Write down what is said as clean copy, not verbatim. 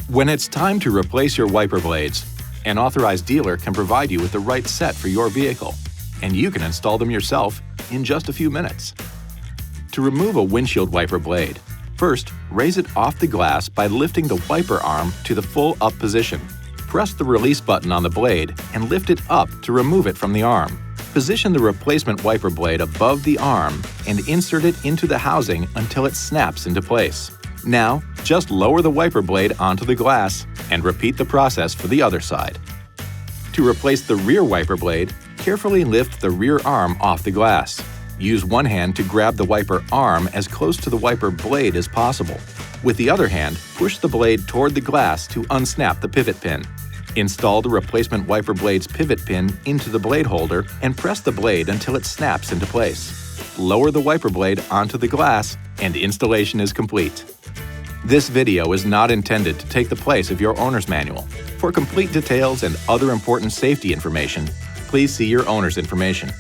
When it's time to replace your wiper blades, an authorized dealer can provide you with the right set for your vehicle, and you can install them yourself in just a few minutes. To remove a windshield wiper blade, first raise it off the glass by lifting the wiper arm to the full up position. Press the release button on the blade and lift it up to remove it from the arm. Position the replacement wiper blade above the arm and insert it into the housing until it snaps into place. Now, just lower the wiper blade onto the glass and repeat the process for the other side. To replace the rear wiper blade, carefully lift the rear arm off the glass. Use one hand to grab the wiper arm as close to the wiper blade as possible. With the other hand, push the blade toward the glass to unsnap the pivot pin. Install the replacement wiper blade's pivot pin into the blade holder and press the blade until it snaps into place. Lower the wiper blade onto the glass and installation is complete. This video is not intended to take the place of your owner's manual. For complete details and other important safety information, please see your owner's information.